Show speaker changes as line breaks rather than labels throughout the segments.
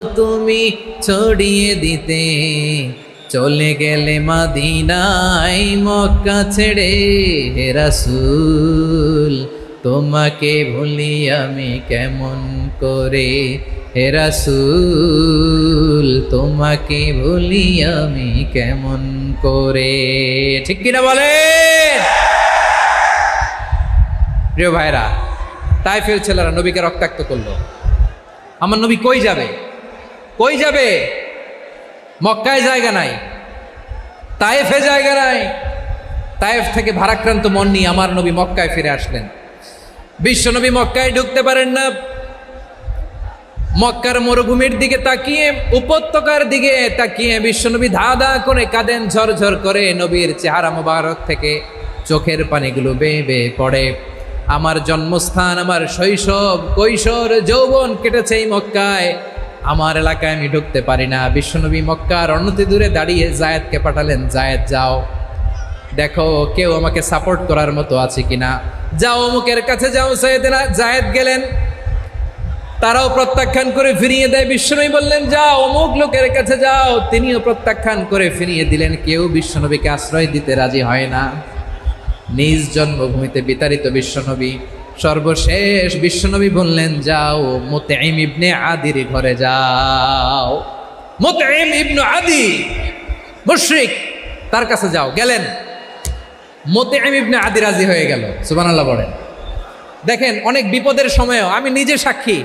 তুমি ছড়িয়ে দিতে চলে গেলে মদিনায় মক্কা ছেড়ে হে রাসূল তোমাকে ভুলি আমি কেমন করে হে রাসূল তোমাকে ভুলি আমি কেমন করে ঠিক কিনা বলেন প্রিয় ভাইরা তাইফের ছেলেরা নবীকে রক্তাক্ত করলো আমার নবী কই যাবে মক্কায় জায়গা নাই তায়েফে জায়গা নাই তায়েফ থেকে ভারাক্রান্ত মন নিয়ে আমার নবী মক্কায় ফিরে আসলেন বিশ্ব নবী মক্কায় ঢুকতে পারেন না মক্কার মরুভূমির দিকে তাকিয়ে উপত্যকার দিকে তাকিয়ে বিশ্বনবী ধা করে কাঁদেন ঝরঝর করে নবীর চেহারা মোবারক থেকে চোখের পানিগুলো বেয়ে বেয়ে পড়ে আমার জন্মস্থান আমার শৈশব কৈশোর যৌবন কেটেছে এই মক্কায় আমার এলাকায় আমি ঢুকতে পারি না বিশ্বনবী মক্কার অনতি দূরে দাঁড়িয়ে জায়েদকে পাঠালেন জায়েদ যাও দেখো কেউ আমাকে সাপোর্ট করার মতো আছে কিনা যাও অমুকের কাছে যাও জায়েদ গেলেন তারাও প্রত্যাখ্যান করে ফিরিয়ে দেয় বিশ্বনবী বললেন যাও অমুক লোকের কাছে যাও তিনিও প্রত্যাখ্যান করে ফিরিয়ে দিলেন কেউ বিশ্বনবীকে আশ্রয় দিতে রাজি হয় না নিজ জন্মভূমিতে বিতাড়িত বিশ্বনবী সর্বশেষ বিশ্বনবী বললেন যাও মুতঈম ইবনে আদির ঘরে যাও মুতঈম ইবনে আদি মুশরিক তার কাছে যাও গেলেন মুতঈম ইবনে আদি রাজি হয়ে গেল সুবহানাল্লাহ বলেন দেখেন অনেক বিপদের সময়ও আমি নিজে সাক্ষী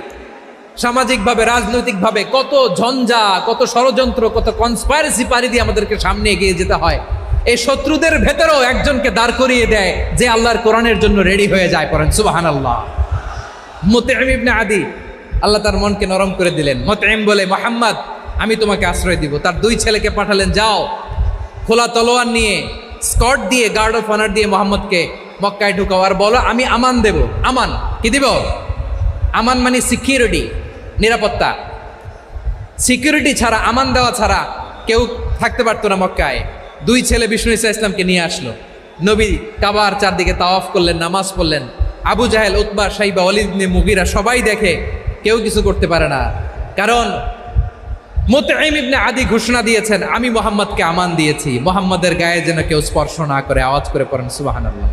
সামাজিকভাবে রাজনৈতিকভাবে কত ঝঞ্ঝা কত ষড়যন্ত্র কত কনস্পাইরেসি পারি দিয়ে আমাদেরকে সামনে এগিয়ে যেতে হয় এই শত্রুদের ভেতরেও একজনকে দাঁড় করিয়ে দেয় যে আল্লাহর কোরআনের জন্য রেডি হয়ে যায় পড়েন সুবহানাল্লাহ মুতঈম ইবনে আদি আল্লাহ তার মনকে নরম করে দিলেন মুতঈম বলে মুহাম্মদ আমি তোমাকে আশ্রয় দিব তার দুই ছেলেকে পাঠালেন যাও খোলা তলোয়ার নিয়ে স্কট দিয়ে গার্ড অফ অনার দিয়ে মুহাম্মদকে মক্কায় ঢুকাও আর বলো আমি আমান দেব আমান কি দিব আমান মানে সিকিউরিটি নিরাপত্তা সিকিউরিটি ছাড়া আমান দেওয়া ছাড়া কেউ থাকতে পারতো না মক্কায় দুই ছেলে বিষ্ণু ঈসা ইসলামকে নিয়ে আসলো নবী কাবার চারদিকে তাওয়াফ করলেন নামাজ পড়লেন আবু জাহেল উতবা শাইবা ওয়ালিদ ইবনে মুগীরা সবাই দেখে কেউ কিছু করতে পারে না কারণ মুতঈম ইবনে আদি ঘোষণা দিয়েছেন আমি মুহাম্মদকে আমান দিয়েছি মুহাম্মদের গায়ে যেন কেউ স্পর্শ না করে আওয়াজ করে পড়েন সুবহানাল্লাহ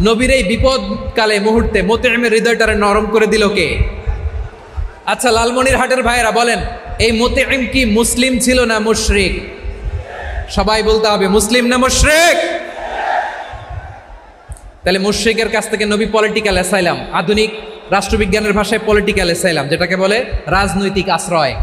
নবীর এই বিপদকালে মুহূর্তে মুতঈমের হৃদয়টারে নরম করে দিল কে আচ্ছা লালমনিরহাটের ভাইয়েরা বলেন এই মুতঈম কি মুসলিম ছিল না মুশরিক সবাই বলতে হবে মুসলিম না মুশরিক তাহলে মুশরিকের কাছ থেকে নবী পলিটিক্যাল অ্যাসাইলাম আধুনিক রাষ্ট্রবিজ্ঞানের ভাষায় পলিটিক্যাল অ্যাসাইলাম যেটাকে বলে রাজনৈতিক আশ্রয়